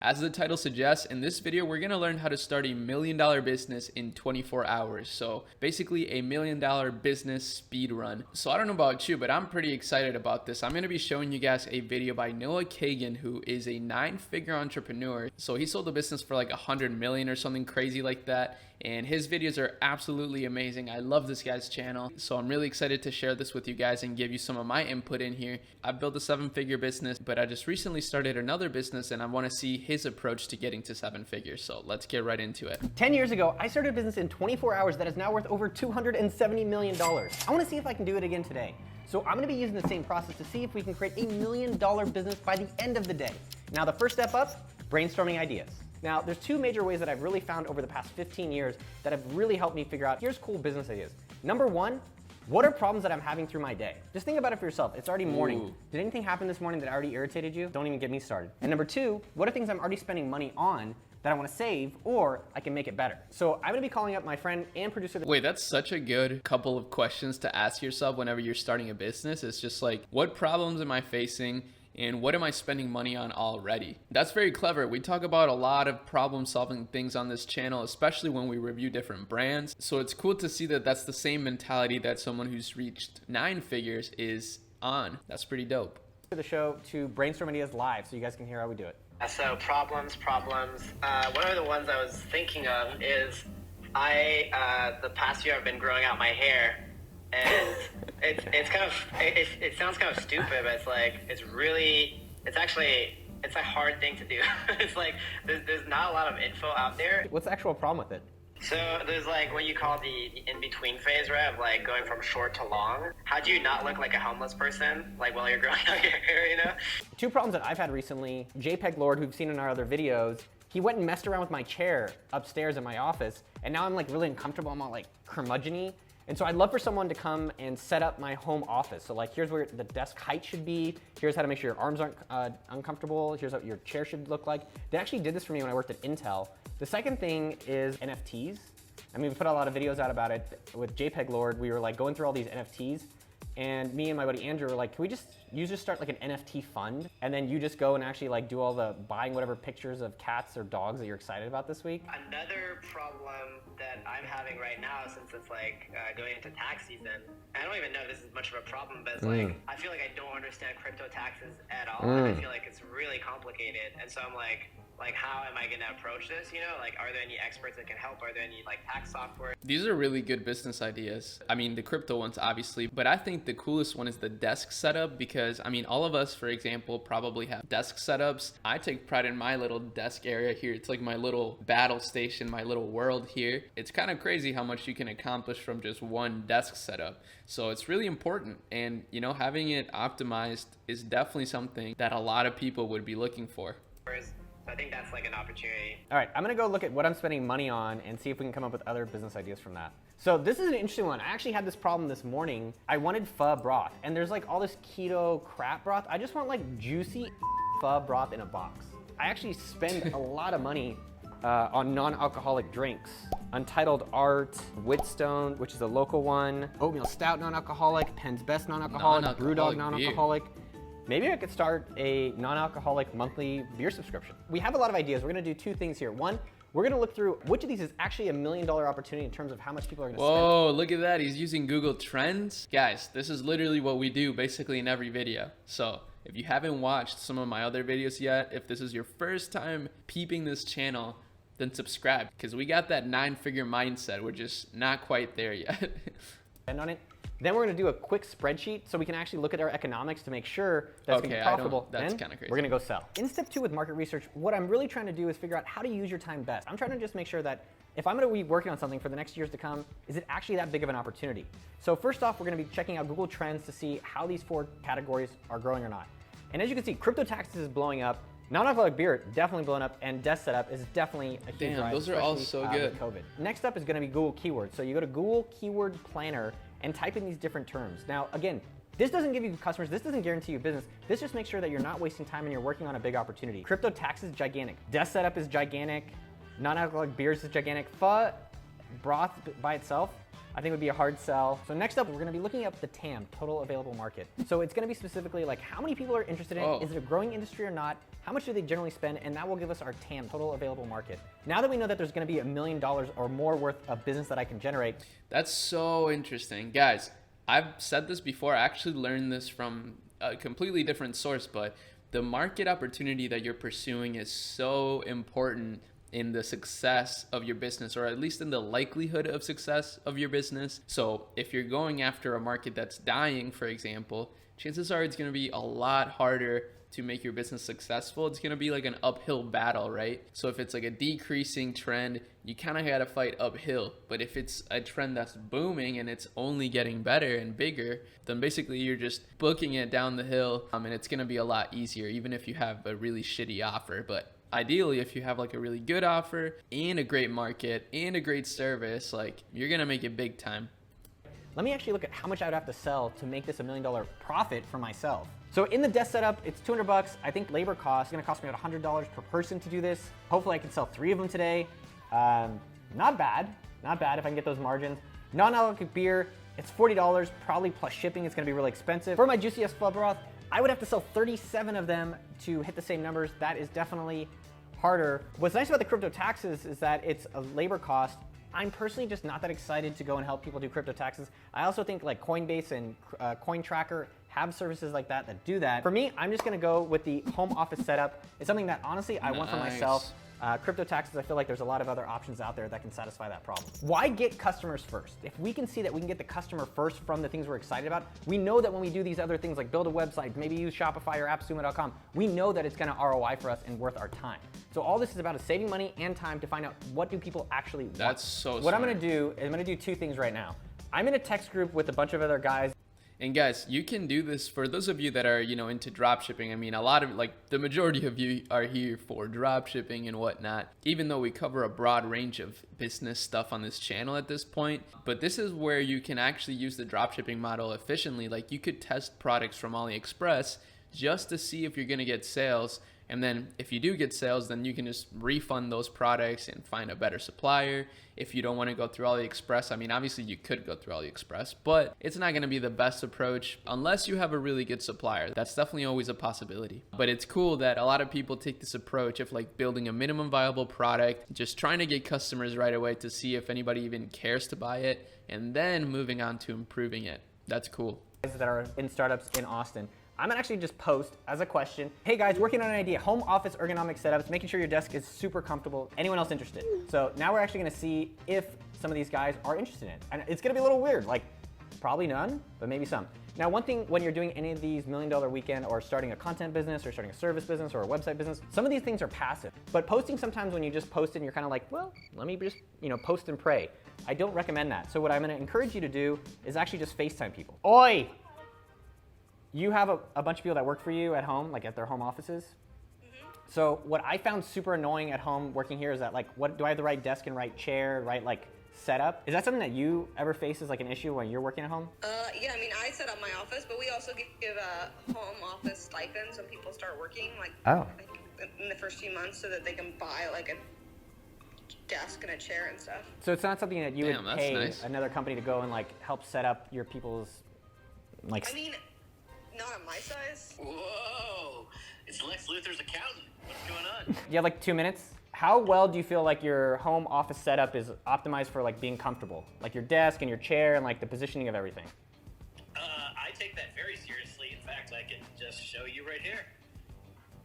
As the title suggests, in this video, we're gonna learn how to start a $1 million business in 24 hours. So basically a $1 million business speed run. So I don't know about you, but I'm pretty excited about this. I'm gonna be showing you guys a video by Noah Kagan, who is a 9-figure entrepreneur. So he sold the business for like 100 million or something crazy like that. And his videos are absolutely amazing. I love this guy's channel. So I'm really excited to share this with you guys and give you some of my input in here. I've built a 7-figure business, but I just recently started another business and I wanna see his approach to getting to 7 figures. So let's get right into it. 10 years ago, I started a business in 24 hours that is now worth over $270 million. I wanna see if I can do it again today. So I'm gonna be using the same process to see if we can create a $1 million business by the end of the day. Now the first step up, brainstorming ideas. Now, there's 2 major ways that I've really found over the past 15 years that have really helped me figure out, here's cool business ideas. Number 1, what are problems that I'm having through my day? Just think about it for yourself. It's already morning. Ooh. Did anything happen this morning that already irritated you? Don't even get me started. And number 2, what are things I'm already spending money on that I want to save or I can make it better? So I'm going to be calling up my friend and producer. Wait, that's such a good couple of questions to ask yourself whenever you're starting a business. It's just like, what problems am I facing? And what am I spending money on already? That's very clever. We talk about a lot of problem solving things on this channel, especially when we review different brands. So it's cool to see that that's the same mentality that someone who's reached 9 figures is on. That's pretty dope. The show to Brainstorm Ideas live so you guys can hear how we do it. So problems. One of the ones I was thinking of is the past year I've been growing out my hair. And it sounds kind of stupid, but it's a hard thing to do. It's like there's not a lot of info out there. What's the actual problem with it? So there's like what you call the in-between phase, right? Of like going from short to long. How do you not look like a homeless person like while you're growing out your hair, you know? 2 problems that I've had recently, JPEG Lord, who've seen in our other videos, he went and messed around with my chair upstairs in my office, and now I'm like really uncomfortable. I'm all like curmudgeon-y. And so I'd love for someone to come and set up my home office. So like, here's where the desk height should be. Here's how to make sure your arms aren't uncomfortable. Here's what your chair should look like. They actually did this for me when I worked at Intel. The second thing is NFTs. I mean, we put a lot of videos out about it with JPEG Lord. We were like going through all these NFTs. And me and my buddy Andrew were like, can you just start like an NFT fund? And then you just go and actually like do all the buying whatever pictures of cats or dogs that you're excited about this week. Another problem that I'm having right now, since it's like going into tax season, I don't even know if this is much of a problem, but it's like, I feel like I don't understand crypto taxes at all. And I feel like it's really complicated. And so I'm like, how am I gonna approach this? You know, like, are there any experts that can help? Are there any like tax software? These are really good business ideas. I mean, the crypto ones, obviously, but I think the coolest one is the desk setup because, I mean, all of us, for example, probably have desk setups. I take pride in my little desk area here. It's like my little battle station, my little world here. It's kind of crazy how much you can accomplish from just one desk setup. So it's really important. And, you know, having it optimized is definitely something that a lot of people would be looking for. I think that's like an opportunity. All right, I'm gonna go look at what I'm spending money on and see if we can come up with other business ideas from that. So this is an interesting one. I actually had this problem this morning. I wanted pho broth, and there's like all this keto crap broth. I just want like juicy pho broth in a box. I actually spend a lot of money on non-alcoholic drinks. Untitled Art, Wheatstone, which is a local one, Oatmeal Stout non-alcoholic, Penn's Best non-alcoholic, Brewdog non-alcoholic. Maybe I could start a non-alcoholic monthly beer subscription. We have a lot of ideas. We're gonna do 2 things here. One, we're gonna look through which of these is actually a $1 million opportunity in terms of how much people are gonna spend. Whoa, look at that. He's using Google Trends. Guys, this is literally what we do basically in every video. So if you haven't watched some of my other videos yet, if this is your first time peeping this channel, then subscribe because we got that 9-figure mindset. We're just not quite there yet. On it. Then we're gonna do a quick spreadsheet so we can actually look at our economics to make sure that it's gonna be profitable. That's then kind of crazy. We're gonna go sell. In step 2 with market research, what I'm really trying to do is figure out how to use your time best. I'm trying to just make sure that if I'm gonna be working on something for the next years to come, is it actually that big of an opportunity? So first off, we're gonna be checking out Google Trends to see how these 4 categories are growing or not. And as you can see, crypto taxes is blowing up. Non-alcoholic beer definitely blowing up, and desk setup is definitely a huge rise. Those are all so good. With COVID. Next up is gonna be Google Keywords. So you go to Google Keyword Planner and type in these different terms. Now, again, this doesn't give you customers, this doesn't guarantee you business, this just makes sure that you're not wasting time and you're working on a big opportunity. Crypto tax is gigantic, desk setup is gigantic, non-alcoholic beers is gigantic, pho broth by itself I think would be a hard sell. So next up, we're gonna be looking up the TAM, total available market. So it's gonna be specifically like how many people are interested in it, is it a growing industry or not, how much do they generally spend, and that will give us our TAM, total available market. Now that we know that there's gonna be $1 million or more worth of business that I can generate. That's so interesting. Guys, I've said this before, I actually learned this from a completely different source, but the market opportunity that you're pursuing is so important in the success of your business, or at least in the likelihood of success of your business. So if you're going after a market that's dying, for example, chances are it's going to be a lot harder to make your business successful. It's going to be like an uphill battle, right? So if it's like a decreasing trend, you kind of got to fight uphill. But if it's a trend that's booming and it's only getting better and bigger, then basically you're just booking it down the hill, and it's going to be a lot easier, even if you have a really shitty offer. But ideally, if you have like a really good offer and a great market and a great service, like you're going to make it big time. Let me actually look at how much I would have to sell to make this $1 million profit for myself. So in the desk setup, it's 200 bucks. I think labor cost is gonna cost me about $100 per person to do this. Hopefully I can sell 3 of them today. Not bad if I can get those margins. Non-alcoholic beer, it's $40, probably plus shipping. It's gonna be really expensive. For my Juicy S Flood Broth, I would have to sell 37 of them to hit the same numbers. That is definitely harder. What's nice about the crypto taxes is that it's a labor cost. I'm personally just not that excited to go and help people do crypto taxes. I also think like Coinbase and Coin Tracker have services like that that do that. For me, I'm just gonna go with the home office setup. It's something that honestly I want for myself. Crypto taxes, I feel like there's a lot of other options out there that can satisfy that problem. Why get customers first? If we can see that we can get the customer first from the things we're excited about, we know that when we do these other things like build a website, maybe use Shopify or appsumo.com, we know that it's gonna ROI for us and worth our time. So all this is about is saving money and time to find out what do people actually want. That's so smart. What I'm gonna do is I'm gonna do 2 things right now. I'm in a text group with a bunch of other guys. And guys, you can do this for those of you that are, into dropshipping. I mean, a lot of, the majority of you are here for dropshipping and whatnot, even though we cover a broad range of business stuff on this channel at this point. But this is where you can actually use the dropshipping model efficiently. Like, you could test products from AliExpress just to see if you're gonna get sales. And then if you do get sales, then you can just refund those products and find a better supplier. If you don't want to go through AliExpress, I mean, obviously you could go through AliExpress, but it's not going to be the best approach unless you have a really good supplier. That's definitely always a possibility. But it's cool that a lot of people take this approach of like building a minimum viable product, just trying to get customers right away to see if anybody even cares to buy it, and then moving on to improving it. That's cool. That are in startups in Austin. I'm gonna actually just post as a question, hey guys, working on an idea, home office ergonomic setups, making sure your desk is super comfortable. Anyone else interested? So now we're actually gonna see if some of these guys are interested in it. And it's gonna be a little weird, like probably none, but maybe some. Now, one thing when you're doing any of these $1 million weekend or starting a content business or starting a service business or a website business, some of these things are passive. But posting sometimes when you just post it and you're kind of like, well, let me just, post and pray. I don't recommend that. So what I'm gonna encourage you to do is actually just FaceTime people. Oi! You have a bunch of people that work for you at home, like at their home offices. So what I found super annoying at home working here is that what do I have the right desk and right chair, right setup? Is that something that you ever face as like an issue when you're working at home? Yeah, I mean, I set up my office, but we also give a home office stipends when people start working, in the first few months, so that they can buy like a desk and a chair and stuff. So it's not something that you would pay another company to go and help set up your people's I mean, not on my size. Whoa, it's Lex Luthor's accountant. What's going on? You have 2 minutes? How well do you feel like your home office setup is optimized for being comfortable? Like your desk and your chair and the positioning of everything? I take that very seriously. In fact, I can just show you right here.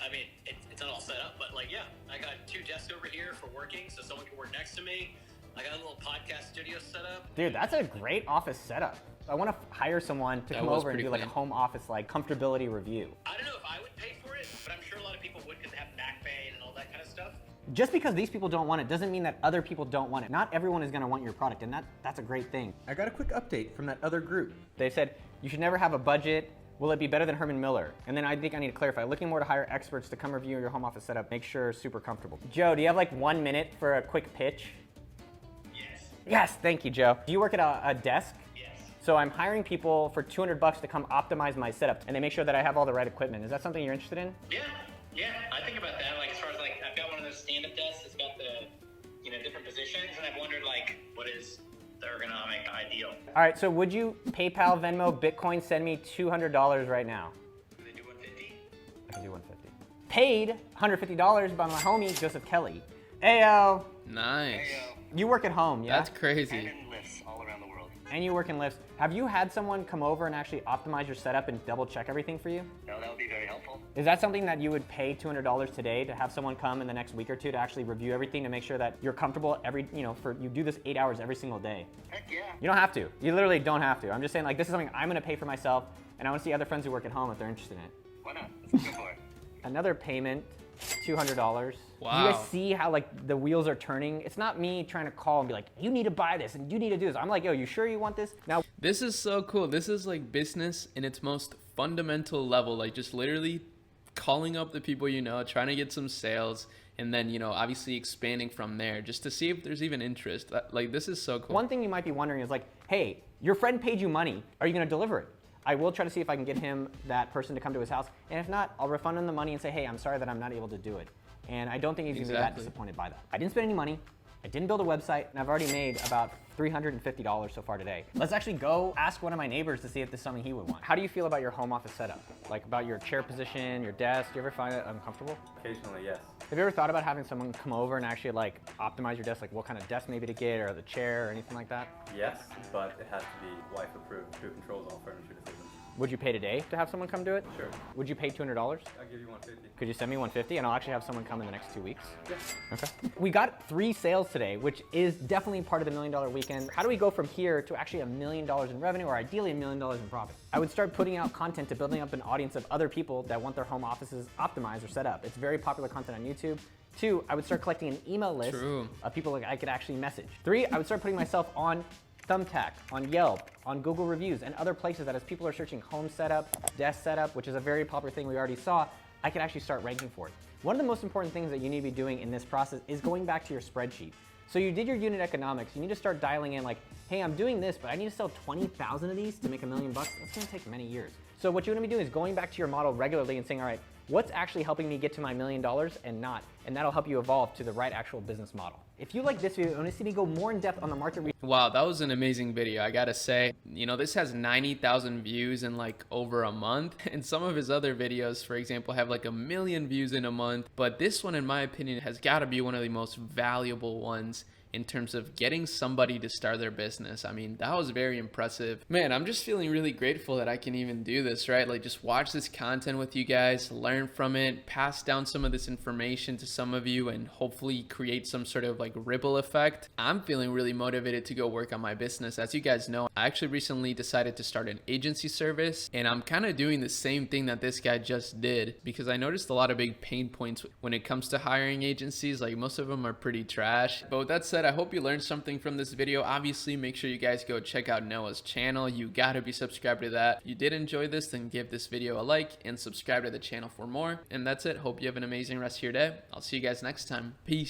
I mean, it's not all set up, but yeah, I got 2 desks over here for working, so someone can work next to me. I got a little podcast studio set up. Dude, that's a great office setup. I want to hire someone to come over and do a home office comfortability review. I don't know if I would pay for it, but I'm sure a lot of people would because they have back pain and all that kind of stuff. Just because these people don't want it doesn't mean that other people don't want it. Not everyone is going to want your product, and that's a great thing. I got a quick update from that other group. They said, you should never have a budget. Will it be better than Herman Miller? And then I think I need to clarify, looking more to hire experts to come review your home office setup, make sure super comfortable. Joe, do you have 1 minute for a quick pitch? Yes, thank you, Joe. Do you work at a desk? Yes. So I'm hiring people for $200 to come optimize my setup, and they make sure that I have all the right equipment. Is that something you're interested in? Yeah, I think about that. As far as I've got one of those stand-up desks. It's got the different positions, and I've wondered what is ergonomic, ideal. All right, so would you PayPal, Venmo, Bitcoin send me $200 right now? Do they do 150? I can do 150. Paid $150 by my homie, Joseph Kelly. Ayo, Nice. you work at home, yeah? That's crazy. And in lifts all around the world. And you work in lifts. Have you had someone come over and actually optimize your setup and double check everything for you? No, that would be very helpful. Is that something that you would pay $200 today to have someone come in the next week or two to actually review everything to make sure that you're comfortable you do this 8 hours every single day? Heck yeah. You don't have to. You literally don't have to. I'm just saying, like, this is something I'm gonna pay for myself, and I wanna see other friends who work at home if they're interested in it. Why not? Let's go for it. Another payment, $200. Wow. You guys see how like the wheels are turning? It's not me trying to call and be like, you need to buy this and you need to do this. I'm like, yo, you sure you want this? Now, This is so cool. This is like business in its most fundamental level, like just literally calling up the people you know, trying to get some sales, and then, you know, obviously expanding from there just to see if there's even interest. Like, this is so cool. one thing you might be wondering is like, hey, your friend paid you money. Are you gonna deliver it? I will try to see if I can get him, that person, to come to his house. And if not, I'll refund him the money and say, hey, I'm sorry that I'm not able to do it. And I don't think he's gonna be that Exactly. disappointed by that. I didn't spend any money. I didn't build a website, and I've already made about $350 so far today. Let's actually go ask one of my neighbors to see if this is something he would want. How do you feel about your home office setup? Like about your chair position, your desk? Do you ever find it uncomfortable? Occasionally, yes. Have you ever thought about having someone come over and actually like optimize your desk, like what kind of desk maybe to get, or the chair, or anything like that? Yes, but it has to be wife approved. Who controls all furniture decisions? Would you pay today to have someone come do it? Sure. Would you pay $200? I'll give you 150. Could you send me 150 and I'll actually have someone come in the next 2 weeks? Yeah. Okay. We got 3 sales today, which is definitely part of the $1 Million Weekend. How do we go from here to actually $1 million in revenue, or ideally $1 million in profit? I would start putting out content to building up an audience of other people that want their home offices optimized or set up. It's very popular content on YouTube. 2, I would start collecting an email list True. of people that I could actually message. 3, I would start putting myself on Thumbtack, on Yelp, on Google Reviews, and other places that as people are searching home setup, desk setup, which is a very popular thing we already saw, I could actually start ranking for it. One of the most important things that you need to be doing in this process is going back to your spreadsheet. So you did your unit economics, you need to start dialing in like, hey, I'm doing this, but I need to sell 20,000 of these to make $1 million. That's gonna take many years. So what you wanna be doing is going back to your model regularly and saying, all right, what's actually helping me get to my $1 million and not? And that'll help you evolve to the right actual business model. If you like this video and want to see me go more in depth on the market research, Wow, that was an amazing video. I gotta say, you know, this has 90,000 views in like over a month. And some of his other videos, for example, have like 1 million views in a month. But this one, in my opinion, has gotta be one of the most valuable ones in terms of getting somebody to start their business. I mean, that was very impressive. Man, I'm just feeling really grateful that I can even do this, right? Like, just watch this content with you guys, learn from it, pass down some of this information to some of you, and hopefully create some sort of like ripple effect. I'm feeling really motivated to go work on my business. As you guys know, I actually recently decided to start an agency service, and I'm kind of doing the same thing that this guy just did, because I noticed a lot of big pain points when it comes to hiring agencies. Like, most of them are pretty trash. But with that said, I hope you learned something from this video. Obviously, make sure you guys go check out Noah's channel. You gotta be subscribed to that. If you did enjoy this, then give this video a like and subscribe to the channel for more. And that's it. Hope you have an amazing rest of your day. I'll see you guys next time. Peace.